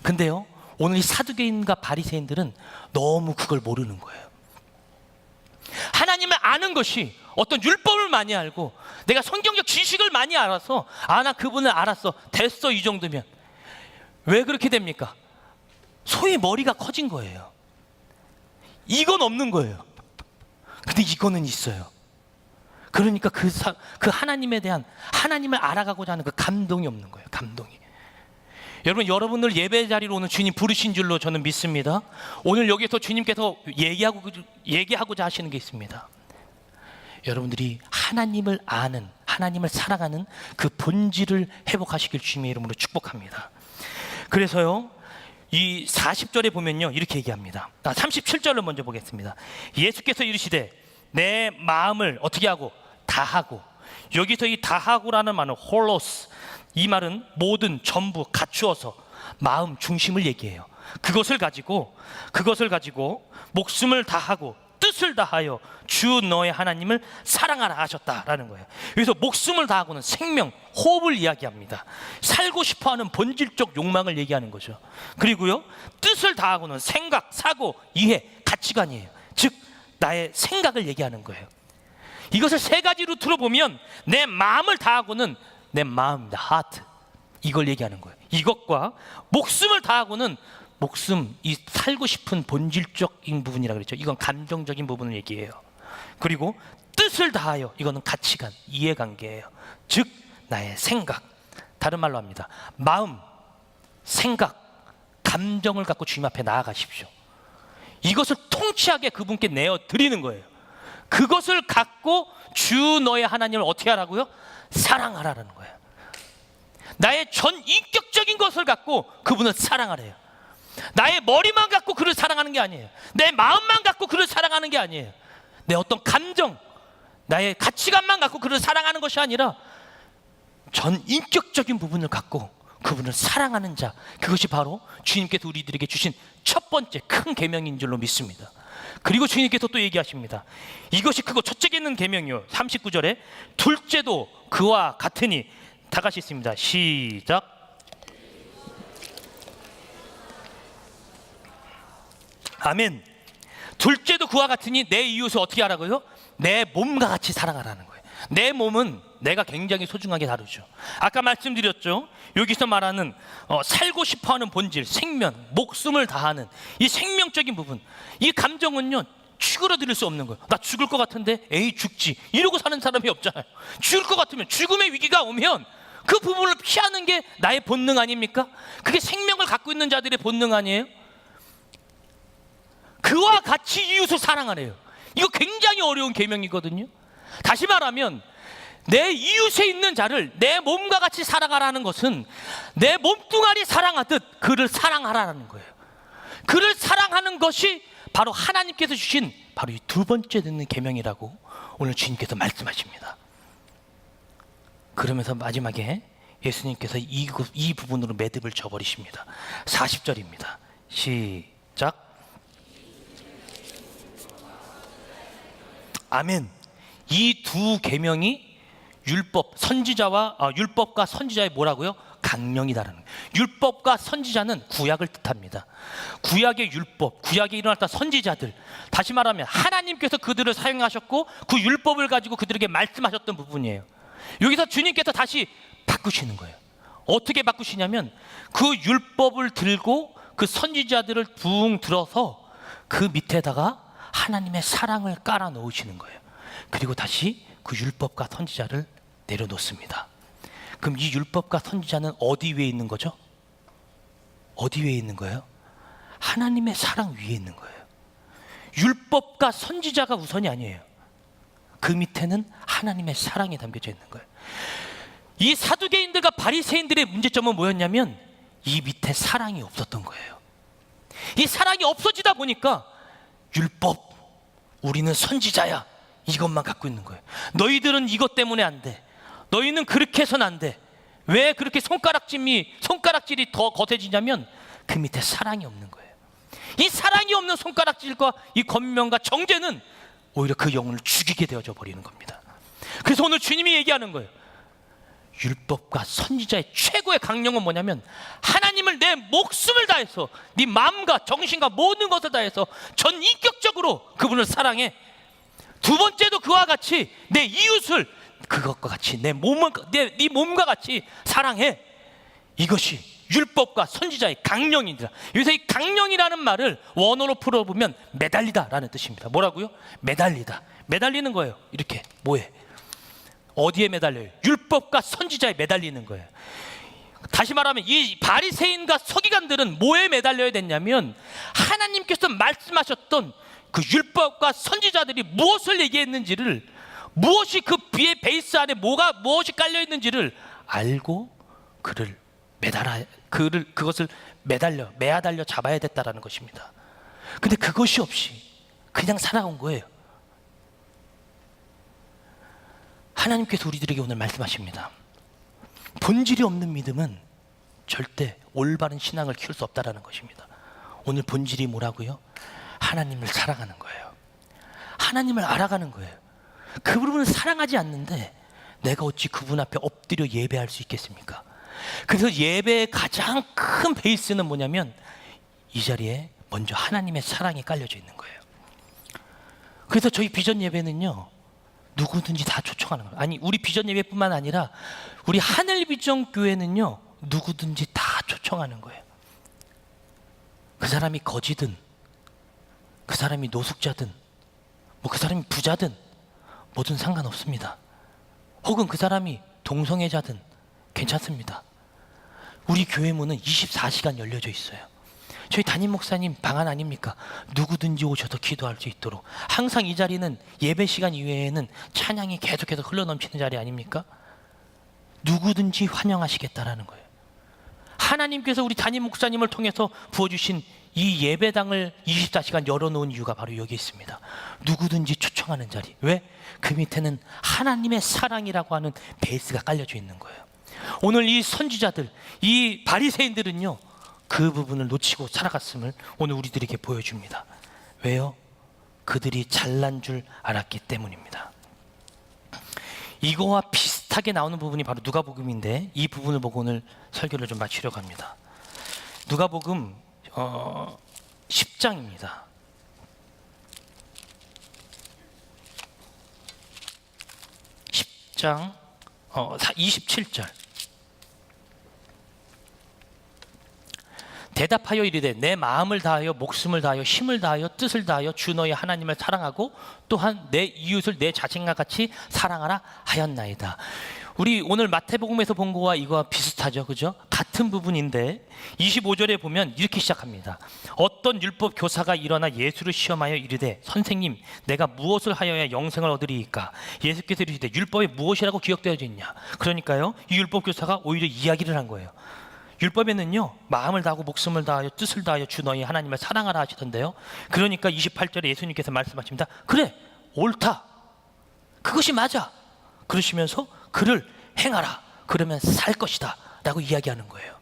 근데요, 오늘 이 사두개인과 바리새인들은 너무 그걸 모르는 거예요. 하나님을 아는 것이, 어떤 율법을 많이 알고 내가 성경적 지식을 많이 알아서 나 그분을 알았어, 됐어, 이 정도면. 왜 그렇게 됩니까? 소위 머리가 커진 거예요. 이건 없는 거예요. 근데 이거는 있어요. 그러니까 그 하나님에 대한, 하나님을 알아가고자 하는 그 감동이 없는 거예요. 감동이. 여러분, 여러분들 예배 자리로 오는 주님 부르신 줄로 저는 믿습니다. 오늘 여기서 주님께서 얘기하고자 하시는 게 있습니다. 여러분들이 하나님을 아는, 하나님을 사랑하는 그 본질을 회복하시길 주님의 이름으로 축복합니다. 그래서요, 이 40절에 보면요, 이렇게 얘기합니다. 37절을 먼저 보겠습니다. 예수께서 이르시되 내 마음을 어떻게 하고? 다하고. 여기서 이 다하고라는 말은 홀로스, 이 말은 모든, 전부, 갖추어서 마음 중심을 얘기해요. 그것을 가지고 목숨을 다하고 뜻을 다하여 주 너의 하나님을 사랑하라 하셨다라는 거예요. 여기서 목숨을 다하고는 생명, 호흡을 이야기합니다. 살고 싶어하는 본질적 욕망을 얘기하는 거죠. 그리고요, 뜻을 다하고는 생각, 사고, 이해, 가치관이에요. 즉 나의 생각을 얘기하는 거예요. 이것을 세 가지 루트로 보면 내 마음을 다하고는 내 마음입니다. 하트. 이걸 얘기하는 거예요. 이것과 목숨을 다하고는 목숨, 이 살고 싶은 본질적인 부분이라고 그랬죠. 이건 감정적인 부분을 얘기해요. 그리고 뜻을 다하여, 이거는 가치관, 이해관계예요. 즉 나의 생각. 다른 말로 합니다. 마음, 생각, 감정을 갖고 주님 앞에 나아가십시오. 이것을 통치하게 그분께 내어 드리는 거예요. 그것을 갖고 주 너의 하나님을 어떻게 하라고요? 사랑하라는 거예요. 나의 전 인격적인 것을 갖고 그분을 사랑하래요. 나의 머리만 갖고 그를 사랑하는 게 아니에요. 내 마음만 갖고 그를 사랑하는 게 아니에요. 내 어떤 감정, 나의 가치관만 갖고 그를 사랑하는 것이 아니라 전 인격적인 부분을 갖고 그분을 사랑하는 자, 그것이 바로 주님께서 우리들에게 주신 첫 번째 큰 계명인 줄로 믿습니다. 그리고 주님께서 또 얘기하십니다. 이것이 크고 첫째에 있는 계명이요. 39절에 둘째도 그와 같으니, 다 같이 있습니다. 시작. 아멘. 둘째도 그와 같으니 내 이웃을 어떻게 하라고요? 내 몸과 같이 사랑하라는 거예요. 내 몸은 내가 굉장히 소중하게 다루죠. 아까 말씀드렸죠. 여기서 말하는 살고 싶어하는 본질, 생명, 목숨을 다하는 이 생명적인 부분, 이 감정은요 쭈그러들 수 없는 거예요. 나 죽을 것 같은데 에이 죽지 이러고 사는 사람이 없잖아요. 죽을 것 같으면, 죽음의 위기가 오면 그 부분을 피하는 게 나의 본능 아닙니까? 그게 생명을 갖고 있는 자들의 본능 아니에요? 그와 같이 이웃을 사랑하래요. 이거 굉장히 어려운 계명이거든요. 다시 말하면 내 이웃에 있는 자를 내 몸과 같이 사랑하라는 것은 내 몸뚱아리 사랑하듯 그를 사랑하라는 거예요. 그를 사랑하는 것이 바로 하나님께서 주신 바로 이 두 번째 듣는 계명이라고 오늘 주님께서 말씀하십니다. 그러면서 마지막에 예수님께서 이 부분으로 매듭을 져버리십니다. 40절입니다. 시작. 아멘. 이 두 계명이 율법과 선지자의 뭐라고요? 강령이다라는 거예요. 율법과 선지자는 구약을 뜻합니다. 구약의 율법, 구약에 일어났던 선지자들, 다시 말하면 하나님께서 그들을 사용하셨고 그 율법을 가지고 그들에게 말씀하셨던 부분이에요. 여기서 주님께서 다시 바꾸시는 거예요. 어떻게 바꾸시냐면 그 율법을 들고 그 선지자들을 붕 들어서 그 밑에다가 하나님의 사랑을 깔아 놓으시는 거예요. 그리고 다시 그 율법과 선지자를 내려놓습니다. 그럼 이 율법과 선지자는 어디 위에 있는 거죠? 어디 위에 있는 거예요? 하나님의 사랑 위에 있는 거예요. 율법과 선지자가 우선이 아니에요. 그 밑에는 하나님의 사랑이 담겨져 있는 거예요. 이 사두개인들과 바리새인들의 문제점은 뭐였냐면 이 밑에 사랑이 없었던 거예요. 이 사랑이 없어지다 보니까 율법, 우리는 선지자야, 이것만 갖고 있는 거예요. 너희들은 이것 때문에 안 돼. 너희는 그렇게 해서는 안 돼. 왜 그렇게 손가락질이 더 거세지냐면 그 밑에 사랑이 없는 거예요. 이 사랑이 없는 손가락질과 이 권면과 정죄는 오히려 그 영혼을 죽이게 되어져 버리는 겁니다. 그래서 오늘 주님이 얘기하는 거예요. 율법과 선지자의 최고의 강령은 뭐냐면 하나님을 내 목숨을 다해서 네 마음과 정신과 모든 것을 다해서 전 인격적으로 그분을 사랑해. 두 번째도 그와 같이 내 이웃을 그것과 같이 네 몸과 같이 사랑해. 이것이 율법과 선지자의 강령이니라. 여기서 이 강령이라는 말을 원어로 풀어보면 매달리다라는 뜻입니다. 뭐라고요? 매달리다. 매달리는 거예요. 이렇게 뭐에? 어디에 매달려요? 율법과 선지자에 매달리는 거예요. 다시 말하면 이 바리새인과 서기관들은 뭐에 매달려야 됐냐면 하나님께서 말씀하셨던 그 율법과 선지자들이 무엇을 얘기했는지를, 무엇이 그 비의 베이스 안에 무엇이 깔려 있는지를 알고 그것을 매달려 잡아야 됐다라는 것입니다. 근데 그것이 없이 그냥 살아온 거예요. 하나님께서 우리들에게 오늘 말씀하십니다. 본질이 없는 믿음은 절대 올바른 신앙을 키울 수 없다라는 것입니다. 오늘 본질이 뭐라고요? 하나님을 사랑하는 거예요. 하나님을 알아가는 거예요. 그분을 사랑하지 않는데 내가 어찌 그분 앞에 엎드려 예배할 수 있겠습니까? 그래서 예배의 가장 큰 베이스는 뭐냐면 이 자리에 먼저 하나님의 사랑이 깔려져 있는 거예요. 그래서 저희 비전 예배는요, 누구든지 다 초청하는 거예요. 아니, 우리 비전 예배뿐만 아니라 우리 하늘 비전 교회는요, 누구든지 다 초청하는 거예요. 그 사람이 거지든, 그 사람이 노숙자든, 그 사람이 부자든 뭐든 상관없습니다. 혹은 그 사람이 동성애자든 괜찮습니다. 우리 교회 문은 24시간 열려져 있어요. 저희 담임 목사님 방안 아닙니까? 누구든지 오셔서 기도할 수 있도록. 항상 이 자리는 예배 시간 이외에는 찬양이 계속해서 흘러넘치는 자리 아닙니까? 누구든지 환영하시겠다라는 거예요. 하나님께서 우리 담임 목사님을 통해서 부어주신 이 예배당을 24시간 열어놓은 이유가 바로 여기 있습니다. 누구든지 초청하는 자리. 왜? 그 밑에는 하나님의 사랑이라고 하는 베이스가 깔려져 있는 거예요. 오늘 이 선지자들, 이 바리새인들은요, 그 부분을 놓치고 살아갔음을 오늘 우리들에게 보여줍니다. 왜요? 그들이 잘난 줄 알았기 때문입니다. 이거와 비슷하게 나오는 부분이 바로 누가복음인데, 이 부분을 보고 오늘 설교를 좀 마치려고 합니다. 누가복음 10장입니다. 10장 27절. 대답하여 이르되 내 마음을 다하여 목숨을 다하여 힘을 다하여 뜻을 다하여 주 너희 하나님을 사랑하고 또한 내 이웃을 내 자신과 같이 사랑하라 하였나이다. 우리 오늘 마태복음에서 본 거와 이거와 비슷하죠, 그죠? 같은 부분인데 25절에 보면 이렇게 시작합니다. 어떤 율법 교사가 일어나 예수를 시험하여 이르되 선생님 내가 무엇을 하여야 영생을 얻으리이까? 예수께서 이르시되 율법에 무엇이라고 기록되어져 있냐? 그러니까요, 이 율법 교사가 오히려 이야기를 한 거예요. 율법에는요, 마음을 다하고 목숨을 다하여 뜻을 다하여 주 너희 하나님을 사랑하라 하시던데요. 그러니까 28절에 예수님께서 말씀하십니다. 그래, 옳다. 그것이 맞아. 그러시면서 그를 행하라. 그러면 살 것이다 라고 이야기하는 거예요.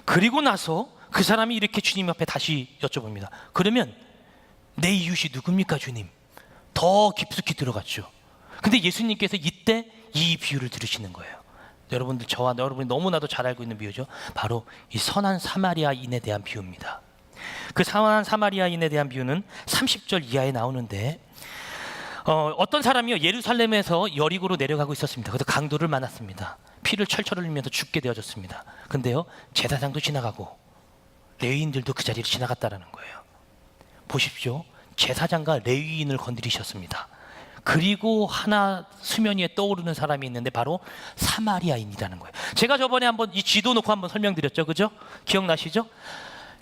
그리고 나서 그 사람이 이렇게 주님 앞에 다시 여쭤봅니다. 그러면 내 이웃이 누굽니까 주님? 더 깊숙이 들어갔죠. 근데 예수님께서 이때 이 비유를 들으시는 거예요. 여러분들, 저와 여러분이 너무나도 잘 알고 있는 비유죠. 바로 이 선한 사마리아인에 대한 비유입니다. 그 선한 사마리아인에 대한 비유는 30절 이하에 나오는데, 어떤 사람이요, 예루살렘에서 여리고로 내려가고 있었습니다. 그래서 강도를 만났습니다. 피를 철철 흘리면서 죽게 되어졌습니다. 근데요, 제사장도 지나가고 레위인들도 그 자리를 지나갔다라는 거예요. 보십시오. 제사장과 레위인을 건드리셨습니다. 그리고 하나 수면 위에 떠오르는 사람이 있는데 바로 사마리아인이라는 거예요. 제가 저번에 한번 이 지도 놓고 한번 설명드렸죠, 그죠? 기억나시죠?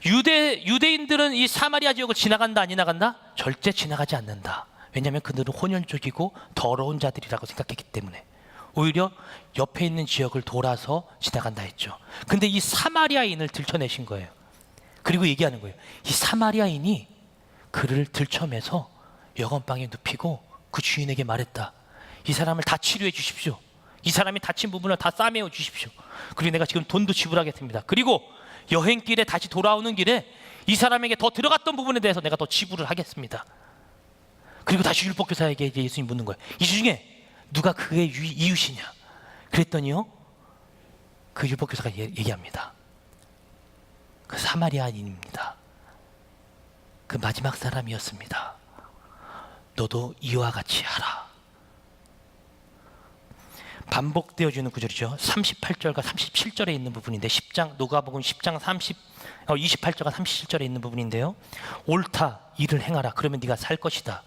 유대인들은 이 사마리아 지역을 지나간다 안 지나간다? 절대 지나가지 않는다. 왜냐하면 그들은 혼혈족이고 더러운 자들이라고 생각했기 때문에 오히려 옆에 있는 지역을 돌아서 지나간다 했죠. 근데 이 사마리아인을 들춰내신 거예요. 그리고 얘기하는 거예요. 이 사마리아인이 그를 들쳐매서 여건방에 눕히고 그 주인에게 말했다. 이 사람을 다 치료해 주십시오. 이 사람이 다친 부분을 다 싸매어 주십시오. 그리고 내가 지금 돈도 지불하겠습니다. 그리고 여행길에 다시 돌아오는 길에 이 사람에게 더 들어갔던 부분에 대해서 내가 더 지불을 하겠습니다. 그리고 다시 율법교사에게 이제 예수님이 묻는 거예요. 이 중에 누가 그의 이웃이냐? 그랬더니요, 그 율법교사가 얘기합니다. 그 사마리아인입니다. 그 마지막 사람이었습니다. 너도 이와 같이 하라. 반복되어지는 구절이죠. 38절과 37절에 있는 부분인데, 누가복음 10장 28절과 37절에 있는 부분인데요. 옳다, 이를 행하라. 그러면 네가 살 것이다.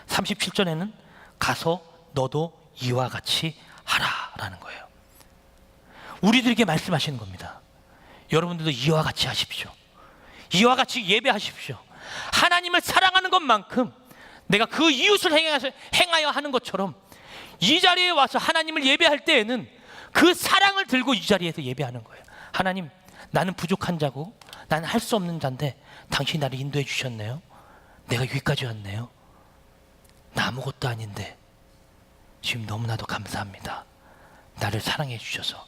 37절에는 가서 너도 이와 같이 하라라는 거예요. 우리들에게 말씀하시는 겁니다. 여러분들도 이와 같이 하십시오. 이와 같이 예배하십시오. 하나님을 사랑하는 것만큼 내가 그 이웃을 행하여 하는 것처럼 이 자리에 와서 하나님을 예배할 때에는 그 사랑을 들고 이 자리에서 예배하는 거예요. 하나님, 나는 부족한 자고 나는 할 수 없는 자인데 당신이 나를 인도해 주셨네요. 내가 여기까지 왔네요. 나 아무것도 아닌데 지금 너무나도 감사합니다. 나를 사랑해 주셔서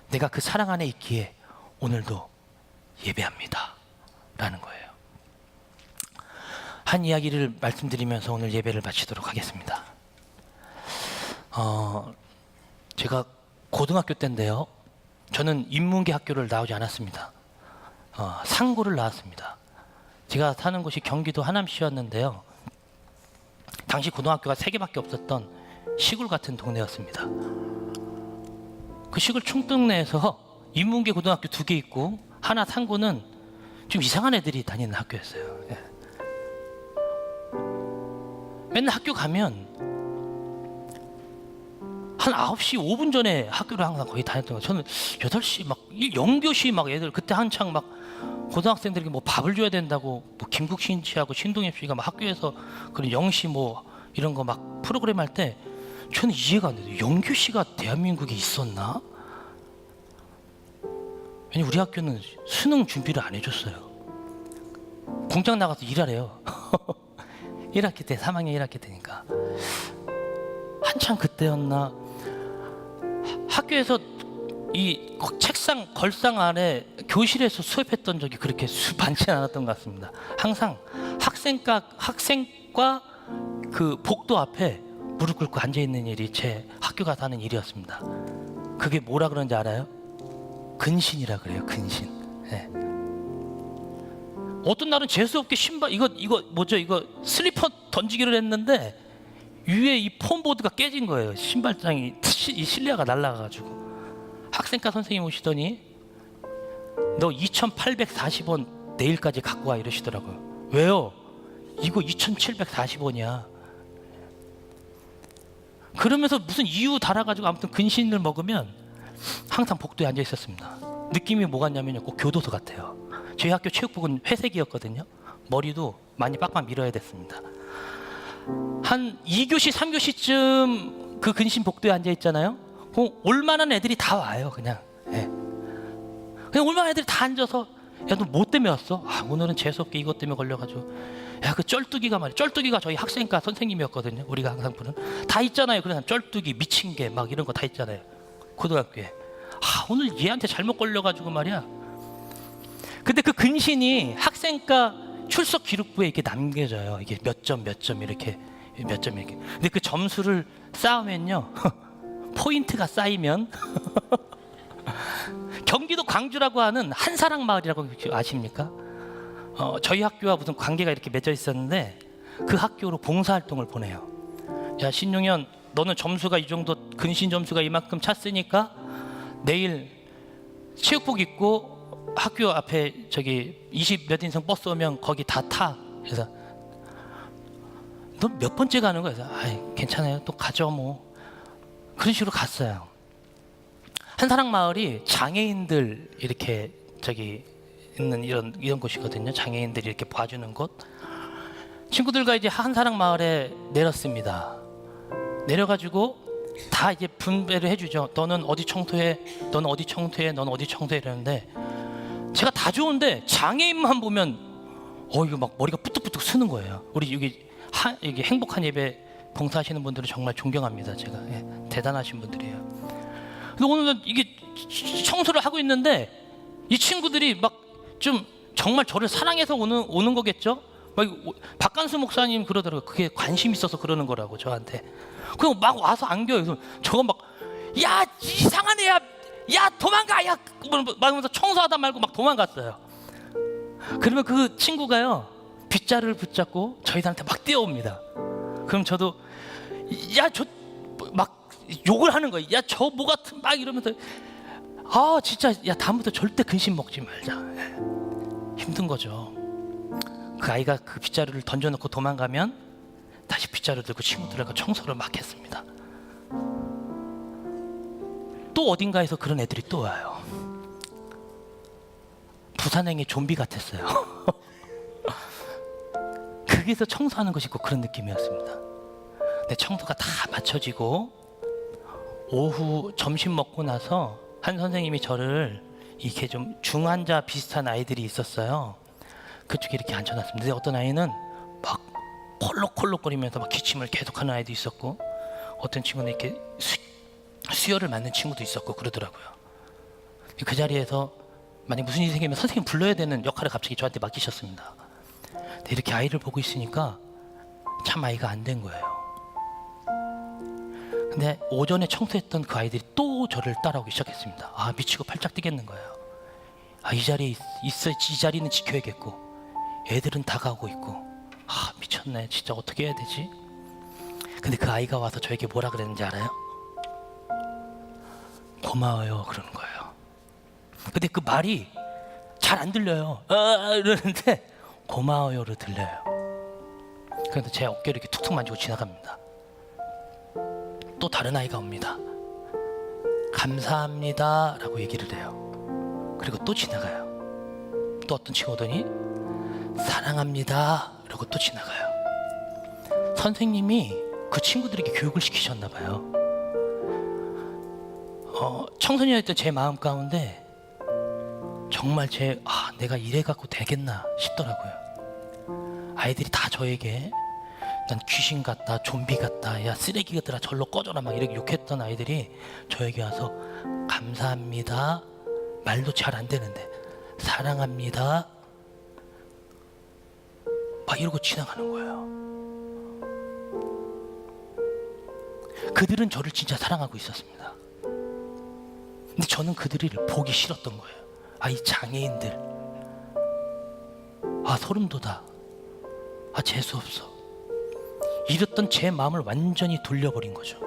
내가 그 사랑 안에 있기에 오늘도 예배합니다 라는 거예요. 한 이야기를 말씀드리면서 오늘 예배를 마치도록 하겠습니다. 제가 고등학교 때인데요, 저는 인문계 학교를 나오지 않았습니다. 상고를 나왔습니다. 제가 사는 곳이 경기도 하남시였는데요, 당시 고등학교가 3개밖에 없었던 시골 같은 동네였습니다. 그 시골 총동네에서 인문계 고등학교 2개 있고 하나 상고는 좀 이상한 애들이 다니는 학교였어요. 예. 맨날 학교 가면 한 9시 5분 전에 학교를 항상 거의 다녔던 거예요. 저는 8시 막 영교시 막 애들 그때 한창 막 고등학생들에게 뭐 밥을 줘야 된다고 뭐 김국신 씨하고 신동엽 씨가 막 학교에서 그런 영시 뭐 이런 거 막 프로그램 할 때 저는 이해가 안 돼요. 영교시가 대한민국에 있었나? 왜냐면 우리 학교는 수능 준비를 안 해줬어요. 공장 나가서 일하래요. 1학기 때, 3학년 1학기 때니까. 한참 그때였나, 학교에서 이 책상 걸상 아래 교실에서 수업했던 적이 그렇게 많지 않았던 것 같습니다. 항상 학생과 그 복도 앞에 무릎 꿇고 앉아 있는 일이 제 학교 가서 하는 일이었습니다. 그게 뭐라 그러는지 알아요? 근신이라 그래요. 근신. 네. 어떤 날은 재수 없게 신발 이거 뭐죠? 이거 슬리퍼 던지기를 했는데 위에 이 폼보드가 깨진 거예요. 신발장이 이 실내가 날아가가지고 학생과 선생님 오시더니 너 2,840원 내일까지 갖고 와 이러시더라고요. 왜요? 이거 2,740원이야. 그러면서 무슨 이유 달아가지고 아무튼 근신을 먹으면 항상 복도에 앉아 있었습니다. 느낌이 뭐 같냐면요, 꼭 교도소 같아요. 저희 학교 체육복은 회색이었거든요. 머리도 많이 빡빡 밀어야 됐습니다. 한 2교시, 3교시쯤 그 근신 복도에 앉아 있잖아요. 올만한 애들이 다 와요. 그냥. 예. 그냥 올만한 애들이 다 앉아서 야, 너 뭐 때문에 왔어? 아, 오늘은 재수없게 이것 때문에 걸려가지고. 야, 그 쩔뚝이가 말이야. 쩔뚝이가 저희 학생과 선생님이었거든요. 우리가 항상 부른. 다 있잖아요. 그냥 쩔뚝이, 미친 개 막 이런 거 다 있잖아요. 고등학교에. 아, 오늘 얘한테 잘못 걸려가지고 말이야. 근데 그 근신이 학생과 출석 기록부에 이렇게 남겨져요. 이게 몇 점 이렇게 몇 점 이렇게. 근데 그 점수를 쌓으면요, 포인트가 쌓이면 경기도 광주라고 하는 한사랑 마을이라고 아십니까? 저희 학교와 무슨 관계가 이렇게 맺어 있었는데 그 학교로 봉사활동을 보내요. 야, 신용현, 너는 점수가 이 정도, 근신 점수가 이만큼 찼으니까 내일 체육복 입고 학교 앞에 저기 20몇 인승 버스 오면 거기 다 타. 그래서 너 몇 번째 가는 거야? 그래서 아이, 괜찮아요. 또 가죠 뭐. 그런 식으로 갔어요. 한사랑 마을이 장애인들 이렇게 저기 있는 이런 곳이거든요. 장애인들이 이렇게 봐주는 곳. 친구들과 이제 한사랑 마을에 내렸습니다. 내려가지고 다 이제 분배를 해주죠. 너는 어디 청소해, 너는 어디 청소해, 너는 어디 청소해 이러는데 제가 다 좋은데 장애인만 보면 이거 막 머리가 뿌뚝뿌뚝 쓰는 거예요. 우리 여기 행복한 예배 봉사하시는 분들을 정말 존경합니다. 제가 대단하신 분들이에요. 근데 오늘은 이게 청소를 하고 있는데 이 친구들이 막 좀 정말 저를 사랑해서 오는 거겠죠? 막 박간수 목사님 그러더라고요. 그게 관심 있어서 그러는 거라고 저한테. 그냥 막 와서 안겨요. 그래서 저거 막 야, 이상한 애야, 야 도망가, 야 말하면서 청소하다 말고 막 도망갔어요. 그러면 그 친구가요, 빗자루를 붙잡고 저희들한테 막 뛰어옵니다. 그럼 저도 야, 저 막 욕을 하는 거예요. 야, 저 뭐 같은 막 이러면서 아, 진짜 야, 다음부터 절대 근심 먹지 말자. 힘든 거죠. 그 아이가 그 빗자루를 던져놓고 도망가면 다시 빗자루 들고 친구들과 청소를 막 했습니다. 또 어딘가에서 그런 애들이 또 와요. 부산행의 좀비 같았어요. 거기서 청소하는 것이 꼭 그런 느낌이었습니다. 근데 청소가 다 마쳐지고 오후 점심 먹고 나서 한 선생님이 저를 이렇게 좀 중환자 비슷한 아이들이 있었어요. 그쪽에 이렇게 앉혀놨습니다. 근데 어떤 아이는 막 콜록콜록거리면서 막 기침을 계속하는 아이도 있었고, 어떤 친구는 이렇게 수혈을 맞는 친구도 있었고 그러더라고요. 그 자리에서 만약 무슨 일이 생기면 선생님 불러야 되는 역할을 갑자기 저한테 맡기셨습니다. 근데 이렇게 아이를 보고 있으니까 참 아이가 안 된 거예요. 근데 오전에 청소했던 그 아이들이 또 저를 따라오기 시작했습니다. 아, 미치고 팔짝 뛰겠는 거예요. 아, 이 자리에 이 자리는 지켜야겠고 애들은 다가오고 있고, 아, 미쳤네. 진짜 어떻게 해야 되지? 근데 그 아이가 와서 저에게 뭐라 그랬는지 알아요? 고마워요 그러는 거예요. 근데 그 말이 잘 안 들려요. 이러는데 고마워요로 들려요. 그런데 제 어깨를 이렇게 툭툭 만지고 지나갑니다. 또 다른 아이가 옵니다. 감사합니다 라고 얘기를 해요. 그리고 또 지나가요. 또 어떤 친구 오더니 사랑합니다 이러고 또 지나가요. 선생님이 그 친구들에게 교육을 시키셨나 봐요. 청소년이었던 제 마음 가운데 정말 내가 이래 갖고 되겠나 싶더라고요. 아이들이 다 저에게 난 귀신 같다, 좀비 같다, 야 쓰레기 같더라, 절로 꺼져라 막 이렇게 욕했던 아이들이 저에게 와서 감사합니다, 말도 잘 안 되는데 사랑합니다 막 이러고 지나가는 거예요. 그들은 저를 진짜 사랑하고 있었습니다. 근데 저는 그들을 보기 싫었던 거예요. 아, 이 장애인들, 아, 소름 돋아, 아, 재수없어, 이랬던 제 마음을 완전히 돌려버린 거죠.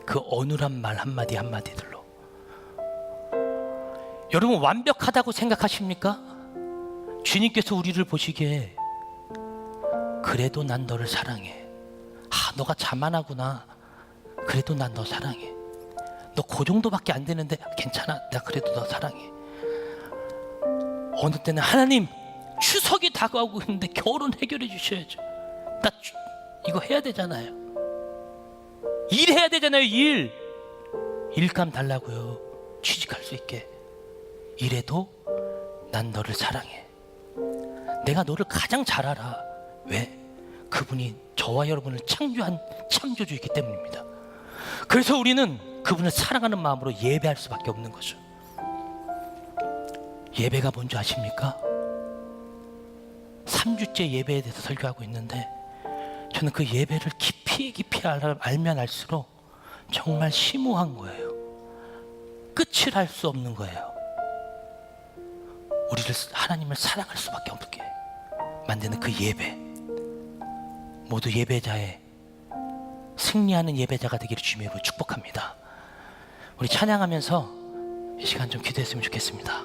그 어눌한 말 한마디 한마디들로. 여러분, 완벽하다고 생각하십니까? 주님께서 우리를 보시기에 그래도 난 너를 사랑해, 아, 너가 자만하구나, 그래도 난 너 사랑해, 너 그 정도밖에 안 되는데 괜찮아, 나 그래도 너 사랑해. 어느 때는 하나님, 추석이 다가오고 있는데 결혼 해결해 주셔야죠. 나 이거 해야 되잖아요. 일 해야 되잖아요. 일감 달라고요. 취직할 수 있게. 이래도 난 너를 사랑해. 내가 너를 가장 잘 알아. 왜? 그분이 저와 여러분을 창조한 창조주이기 때문입니다. 그래서 우리는 그분을 사랑하는 마음으로 예배할 수밖에 없는 거죠. 예배가 뭔지 아십니까? 3주째 예배에 대해서 설교하고 있는데 저는 그 예배를 깊이 알면 알수록 정말 심오한 거예요. 끝을 할 수 없는 거예요. 우리를, 하나님을 사랑할 수밖에 없게 만드는 그 예배, 모두 예배자의 승리하는 예배자가 되기를 주님으로 축복합니다. 우리 찬양하면서 이 시간 좀 기도했으면 좋겠습니다.